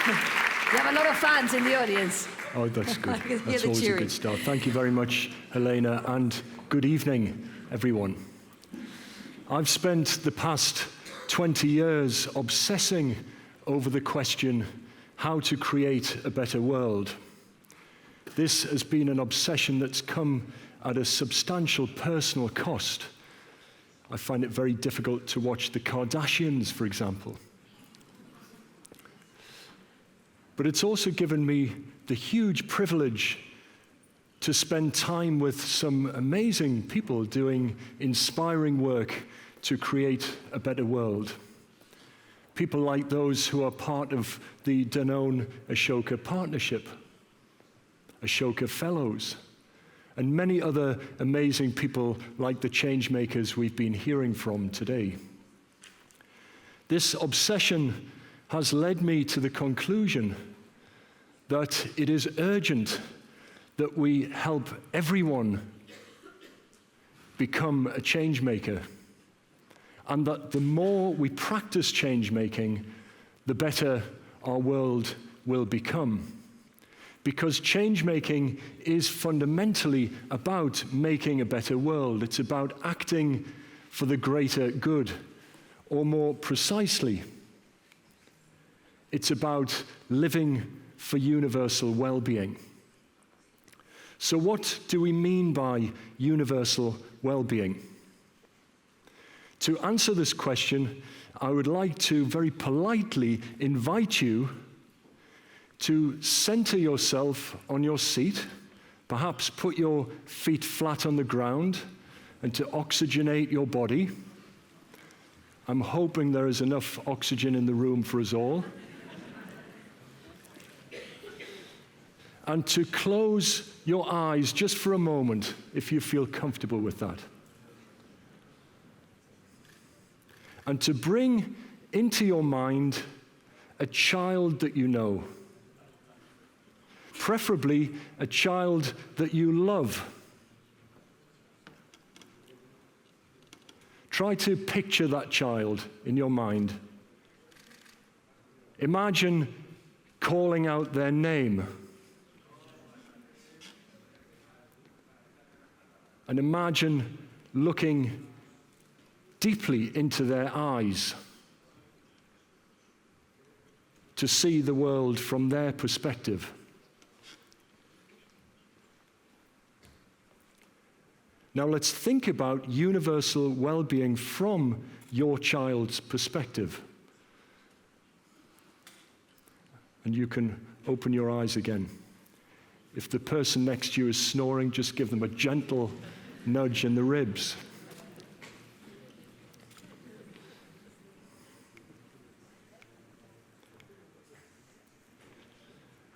You have a lot of fans in the audience. Oh, that's good. That's the always cheering. a good start. Thank you very much, Helena, and good evening, everyone. I've spent the past 20 years obsessing over the question, how to create a better world. This has been an obsession that's come at a substantial personal cost. I find it very difficult to watch the Kardashians, for example. But it's also given me the huge privilege to spend time with some amazing people doing inspiring work to create a better world. People like those who are part of the Danone Ashoka partnership, Ashoka Fellows, and many other amazing people like the change makers we've been hearing from today. This obsession has led me to the conclusion that it is urgent that we help everyone become a change maker, and that the more we practice change making, the better our world will become. Because change making is fundamentally about making a better world. It's about acting for the greater good, or more precisely, it's about living for universal well-being. So what do we mean by universal well-being? To answer this question, I would like to very politely invite you to center yourself on your seat, perhaps put your feet flat on the ground, and to oxygenate your body. I'm hoping there is enough oxygen in the room for us all. And to close your eyes just for a moment, if you feel comfortable with that. And to bring into your mind a child that you know. Preferably a child that you love. Try to picture that child in your mind. Imagine calling out their name. And imagine looking deeply into their eyes to see the world from their perspective. Now let's think about universal well-being from your child's perspective. And you can open your eyes again. If the person next to you is snoring, just give them a gentle nudge in the ribs.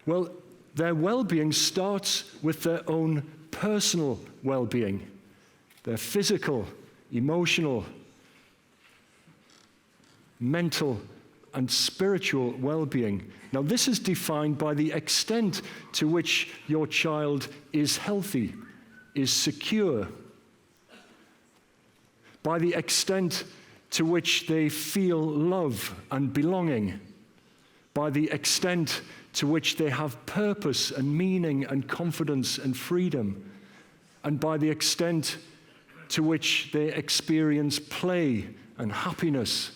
Well, their well-being starts with their own personal well-being, their physical, emotional, mental, and spiritual well-being. Now, this is defined by the extent to which your child is healthy, is secure, by the extent to which they feel love and belonging, by the extent to which they have purpose and meaning and confidence and freedom, and by the extent to which they experience play and happiness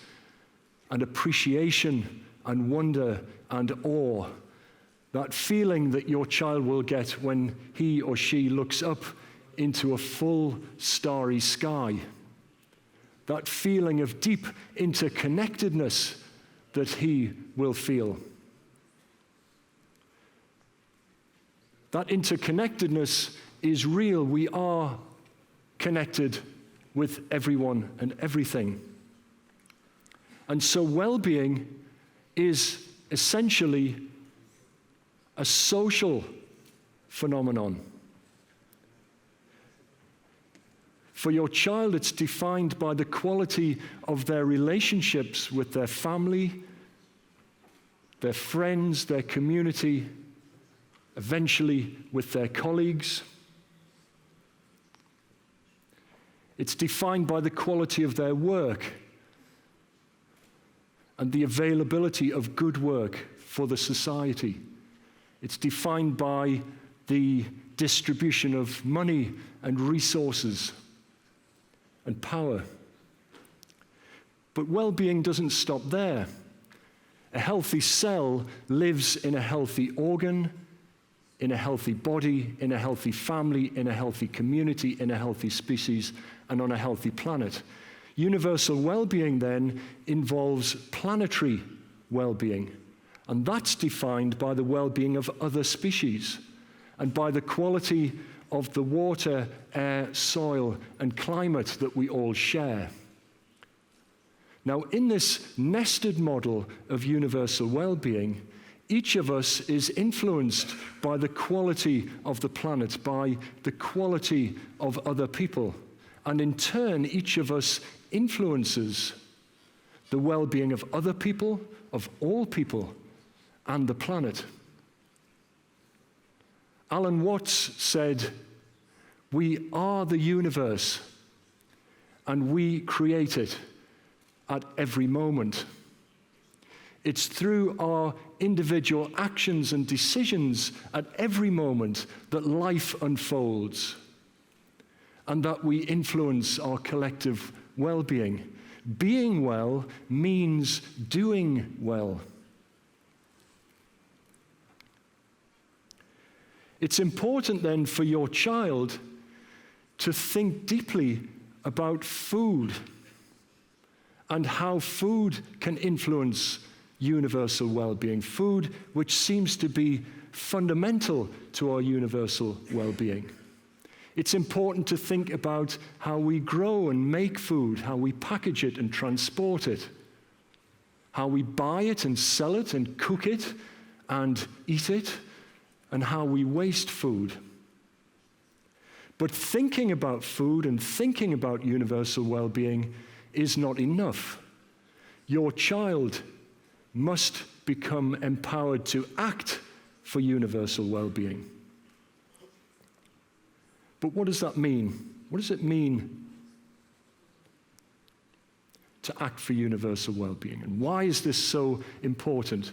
and appreciation and wonder and awe. That feeling that your child will get when he or she looks up into a full starry sky. That feeling of deep interconnectedness that he will feel. That interconnectedness is real. We are connected with everyone and everything. And so well-being is essentially a social phenomenon. For your child, it's defined by the quality of their relationships with their family, their friends, their community, eventually with their colleagues. It's defined by the quality of their work and the availability of good work for the society. It's defined by the distribution of money and resources and power. But well-being doesn't stop there. A healthy cell lives in a healthy organ, in a healthy body, in a healthy family, in a healthy community, in a healthy species, and on a healthy planet. Universal well-being then involves planetary well-being, and that's defined by the well-being of other species and by the quality of the water, air, soil, and climate that we all share. Now, in this nested model of universal well-being, each of us is influenced by the quality of the planet, by the quality of other people, and in turn, each of us influences the well-being of other people, of all people, and the planet. Alan Watts said, "We are the universe, and we create it at every moment." It's through our individual actions and decisions at every moment that life unfolds and that we influence our collective well-being. Being well means doing well. It's important then for your child to think deeply about food and how food can influence universal well-being. Food, which seems to be fundamental to our universal well-being. It's important to think about how we grow and make food, how we package it and transport it, how we buy it and sell it and cook it and eat it, and how we waste food. But thinking about food and thinking about universal well-being is not enough. Your child must become empowered to act for universal well-being. But what does that mean? What does it mean to act for universal well-being? And why is this so important?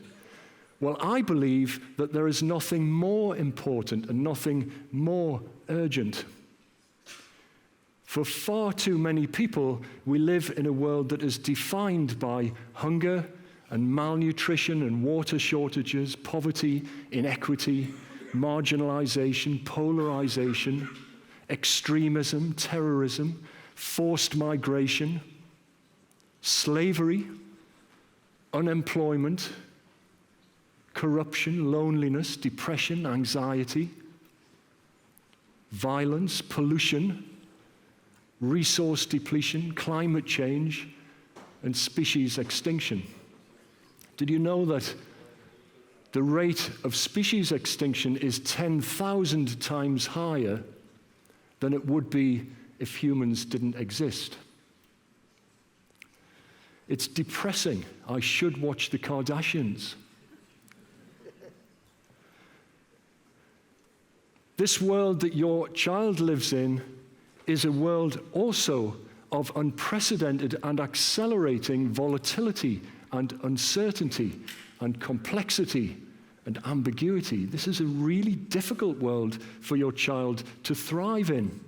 Well, I believe that there is nothing more important and nothing more urgent. For far too many people, we live in a world that is defined by hunger and malnutrition and water shortages, poverty, inequity, marginalization, polarization, extremism, terrorism, forced migration, slavery, unemployment, corruption, loneliness, depression, anxiety, violence, pollution, resource depletion, climate change, and species extinction. Did you know that the rate of species extinction is 10,000 times higher than it would be if humans didn't exist? It's depressing. I should watch the Kardashians. This world that your child lives in is a world also of unprecedented and accelerating volatility and uncertainty and complexity and ambiguity. This is a really difficult world for your child to thrive in.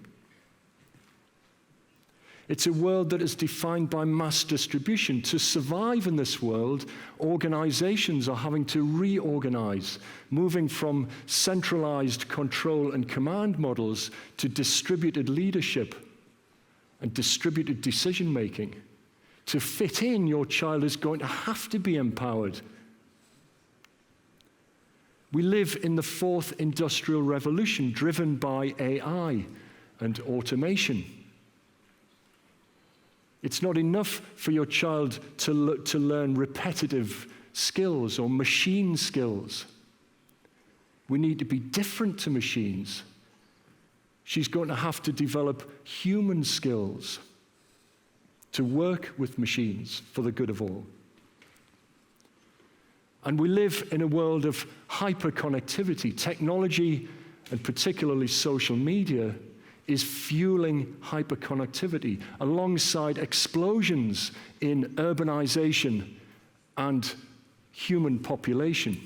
It's a world that is defined by mass distribution. To survive in this world, organizations are having to reorganize, moving from centralized control and command models to distributed leadership and distributed decision-making. To fit in, your child is going to have to be empowered. We live in the fourth industrial revolution, driven by AI and automation. It's not enough for your child to learn repetitive skills or machine skills. We need to be different to machines. She's going to have to develop human skills to work with machines for the good of all. And we live in a world of hyperconnectivity. Technology, and particularly social media, is fueling hyperconnectivity alongside explosions in urbanization and human population.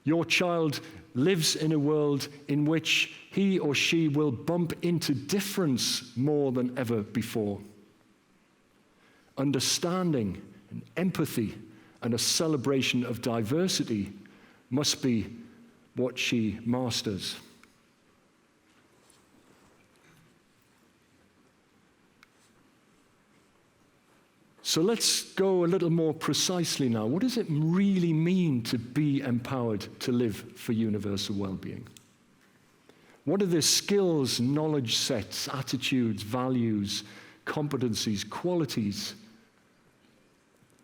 Your child lives in a world in which he or she will bump into difference more than ever before. Understanding and empathy and a celebration of diversity must be what she masters. So let's go a little more precisely now. What does it really mean to be empowered to live for universal well-being? What are the skills, knowledge sets, attitudes, values, competencies, qualities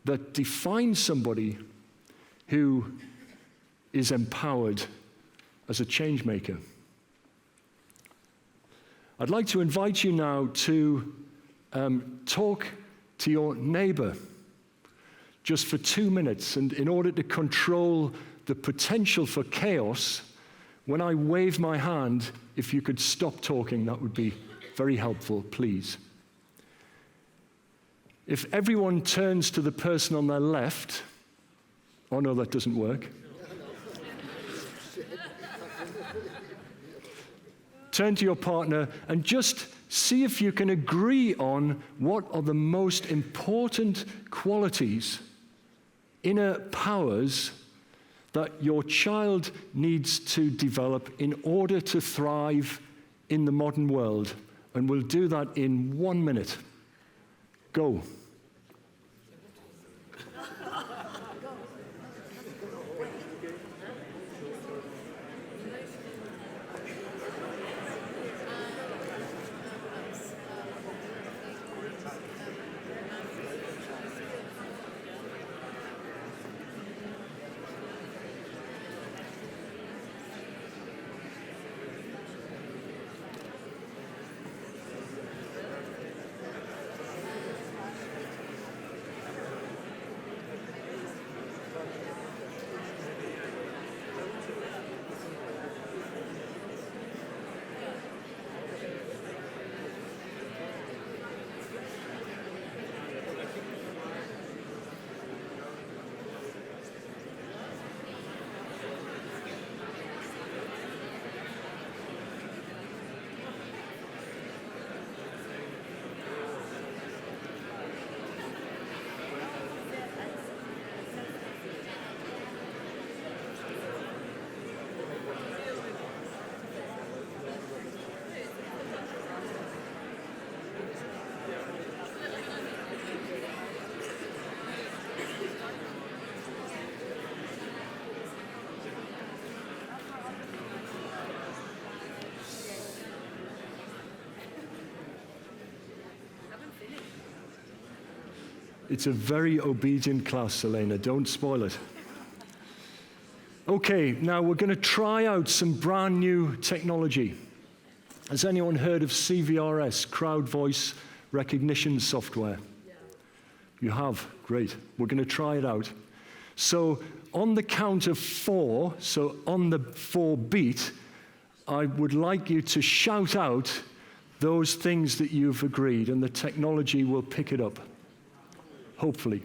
that define somebody who is empowered as a change maker? I'd like to invite you now to talk to your neighbor just for 2 minutes. And in order to control the potential for chaos, when I wave my hand, if you could stop talking, that would be very helpful, please. If everyone turns to the person on their left, oh no, that doesn't work. Turn to your partner and just see if you can agree on what are the most important qualities, inner powers, that your child needs to develop in order to thrive in the modern world. And we'll do that in 1 minute. Go. It's a very obedient class, Elena. Don't spoil it. Okay, now we're going to try out some brand new technology. Has anyone heard of CVRS, crowd voice recognition software? Yeah. You have? Great. We're going to try it out. So on the count of 4, so on the 4 beat, I would like you to shout out those things that you've agreed, and the technology will pick it up. Hopefully.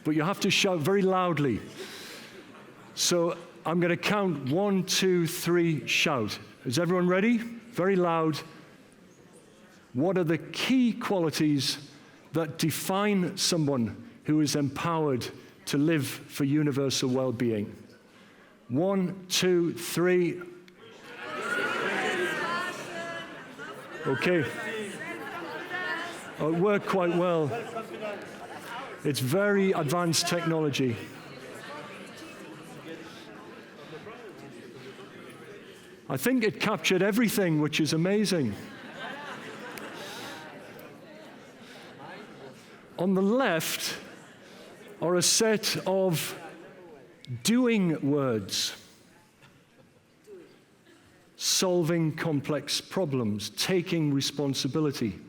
But you have to shout very loudly. So I'm going to count 1, 2, 3, shout. Is everyone ready? Very loud. What are the key qualities that define someone who is empowered to live for universal well-being? 1, 2, 3. Okay. Oh, it worked quite well. It's very advanced technology. I think it captured everything, which is amazing. On the left are a set of doing words. Solving complex problems, taking responsibility.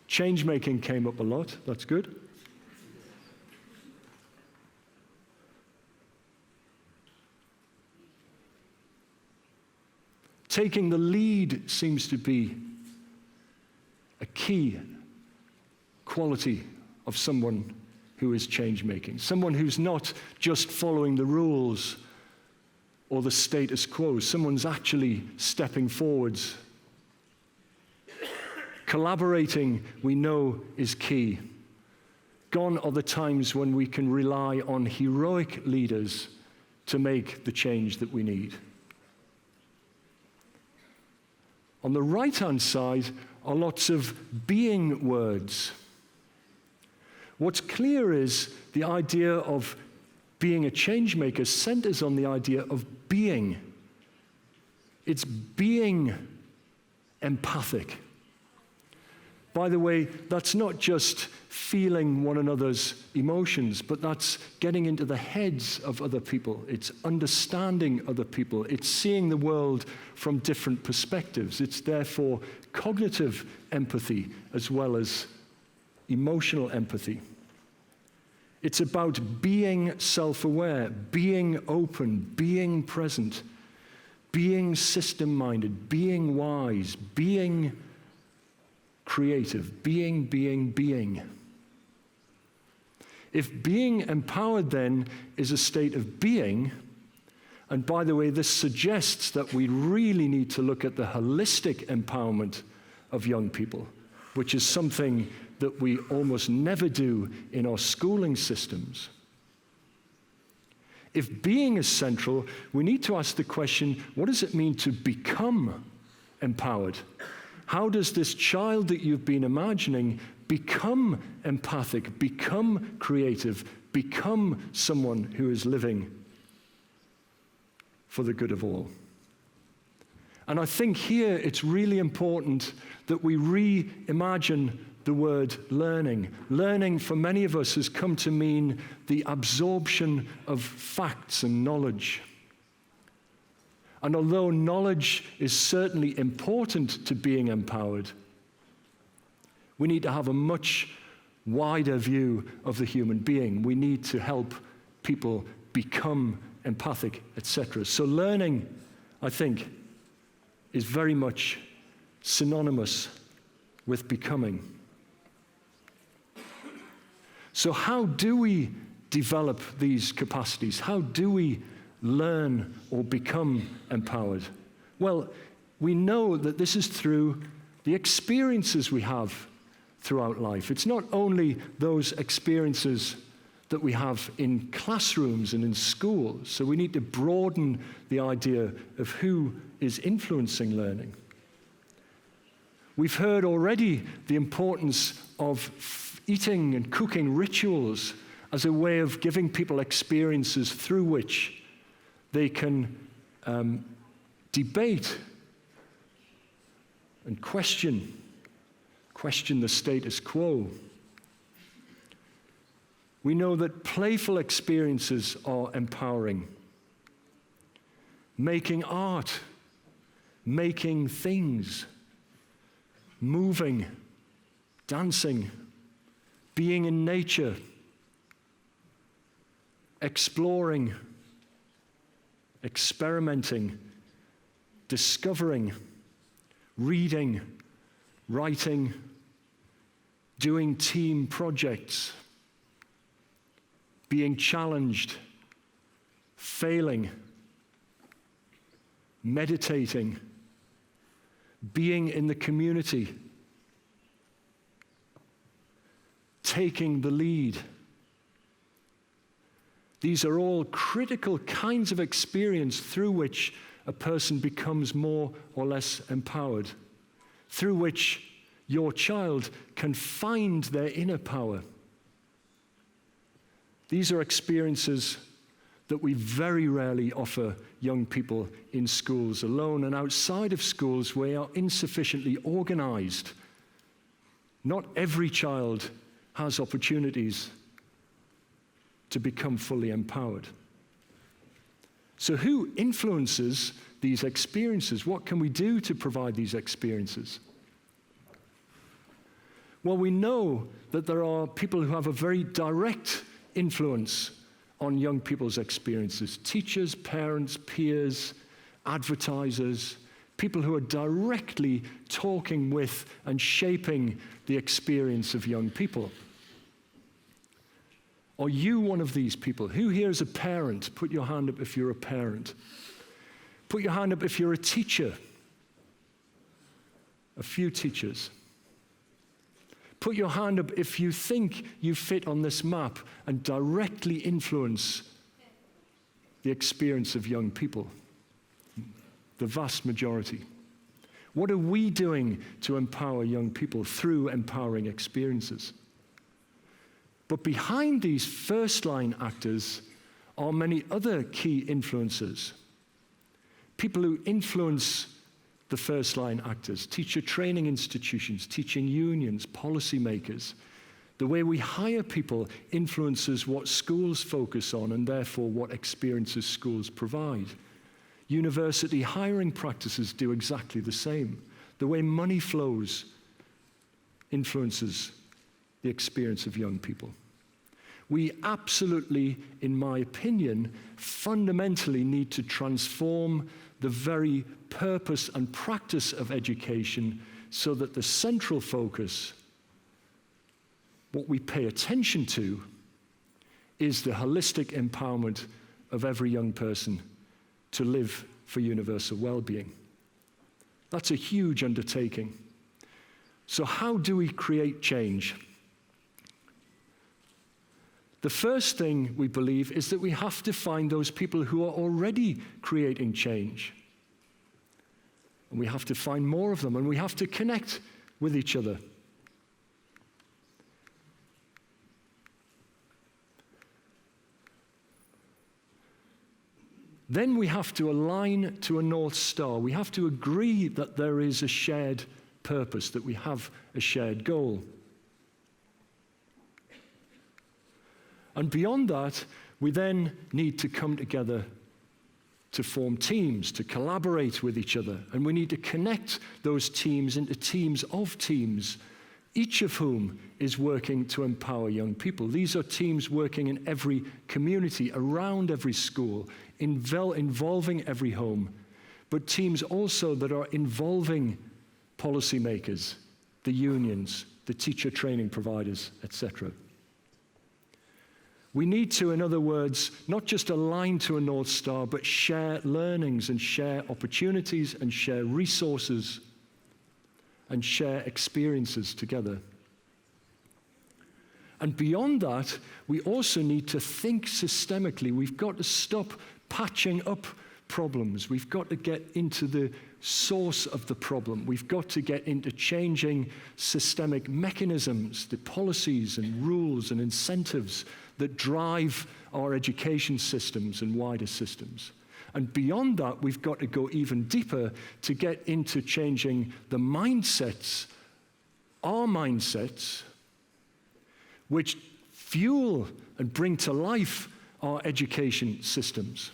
Change-making came up a lot. That's good. Taking the lead seems to be a key quality of someone who is change-making, someone who's not just following the rules or the status quo, someone's actually stepping forwards. Collaborating, we know, is key. Gone are the times when we can rely on heroic leaders to make the change that we need. On the right-hand side are lots of being words. What's clear is the idea of being a change maker centers on the idea of being. It's being empathic. By the way, that's not just feeling one another's emotions, but that's getting into the heads of other people. It's understanding other people. It's seeing the world from different perspectives. It's therefore cognitive empathy as well as emotional empathy. It's about being self-aware, being open, being present, being system-minded, being wise, being creative, being. If being empowered then is a state of being, and by the way, this suggests that we really need to look at the holistic empowerment of young people, which is something that we almost never do in our schooling systems. If being is central, we need to ask the question, what does it mean to become empowered? How does this child that you've been imagining become empathic, become creative, become someone who is living for the good of all? And I think here it's really important that we reimagine the word learning. Learning for many of us has come to mean the absorption of facts and knowledge. And although knowledge is certainly important to being empowered, we need to have a much wider view of the human being. We need to help people become empathic, etc. So learning, I think, is very much synonymous with becoming. So how do we develop these capacities? How do we learn or become empowered? Well, we know that this is through the experiences we have throughout life. It's not only those experiences that we have in classrooms and in schools, so we need to broaden the idea of who is influencing learning. We've heard already the importance of eating and cooking rituals as a way of giving people experiences through which they can debate and question the status quo. We know that playful experiences are empowering. Making art, making things, moving, dancing, being in nature, exploring, experimenting, discovering, reading, writing, doing team projects, being challenged, failing, meditating, being in the community, taking the lead. These are all critical kinds of experience through which a person becomes more or less empowered, through which your child can find their inner power. These are experiences that we very rarely offer young people in schools alone, and outside of schools we are insufficiently organized. Not every child has opportunities to become fully empowered. So who influences these experiences? What can we do to provide these experiences? Well, we know that there are people who have a very direct influence on young people's experiences. Teachers, parents, peers, advertisers, people who are directly talking with and shaping the experience of young people. Are you one of these people? Who here is a parent? Put your hand up if you're a parent. Put your hand up if you're a teacher. A few teachers. Put your hand up if you think you fit on this map and directly influence the experience of young people. The vast majority. What are we doing to empower young people through empowering experiences? But behind these first-line actors are many other key influencers. People who influence the first-line actors, teacher training institutions, teaching unions, policymakers. The way we hire people influences what schools focus on and therefore what experiences schools provide. University hiring practices do exactly the same. The way money flows influences the experience of young people. We absolutely, in my opinion, fundamentally need to transform the very purpose and practice of education so that the central focus, what we pay attention to, is the holistic empowerment of every young person to live for universal well-being. That's a huge undertaking. So how do we create change? The first thing we believe is that we have to find those people who are already creating change. And we have to find more of them, and we have to connect with each other. Then we have to align to a North Star. We have to agree that there is a shared purpose, that we have a shared goal. And beyond that, we then need to come together to form teams, to collaborate with each other. And we need to connect those teams into teams of teams, each of whom is working to empower young people. These are teams working in every community, around every school, involving every home, but teams also that are involving policymakers, the unions, the teacher training providers, etc. We need to, in other words, not just align to a North Star, but share learnings and share opportunities and share resources and share experiences together. And beyond that, we also need to think systemically. We've got to stop patching up problems. We've got to get into the source of the problem. We've got to get into changing systemic mechanisms, the policies and rules and incentives that drive our education systems and wider systems. And beyond that, we've got to go even deeper to get into changing the mindsets, our mindsets, which fuel and bring to life our education systems.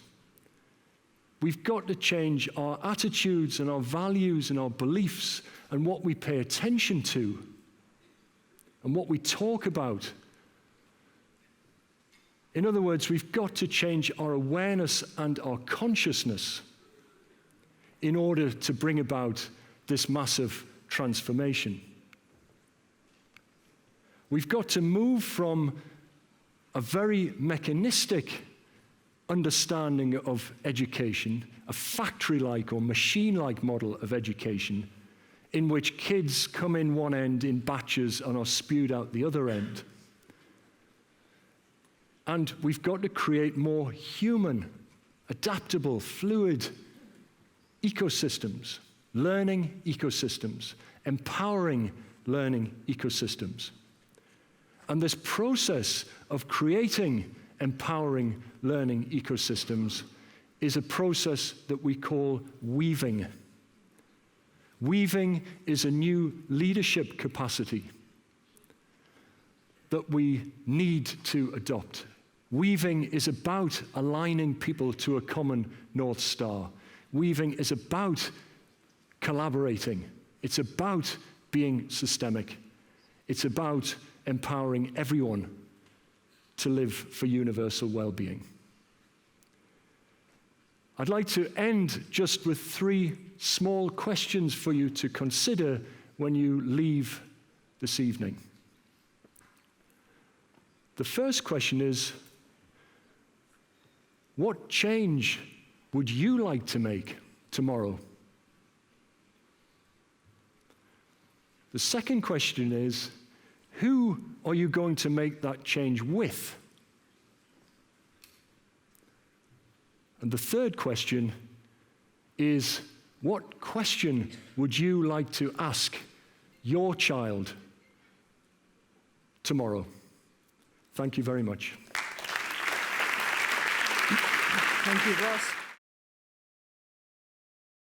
We've got to change our attitudes and our values and our beliefs and what we pay attention to and what we talk about. In other words, we've got to change our awareness and our consciousness in order to bring about this massive transformation. We've got to move from a very mechanistic understanding of education, a factory-like or machine-like model of education, in which kids come in one end in batches and are spewed out the other end. And we've got to create more human, adaptable, fluid ecosystems, learning ecosystems, empowering learning ecosystems. And this process of creating empowering learning ecosystems is a process that we call weaving. Weaving is a new leadership capacity that we need to adopt. Weaving is about aligning people to a common North Star. Weaving is about collaborating. It's about being systemic. It's about empowering everyone to live for universal well-being. I'd like to end just with 3 small questions for you to consider when you leave this evening. The first question is, what change would you like to make tomorrow? The second question is, who are you going to make that change with? And the third question is, what question would you like to ask your child tomorrow? Thank you very much. Thank you, Ross.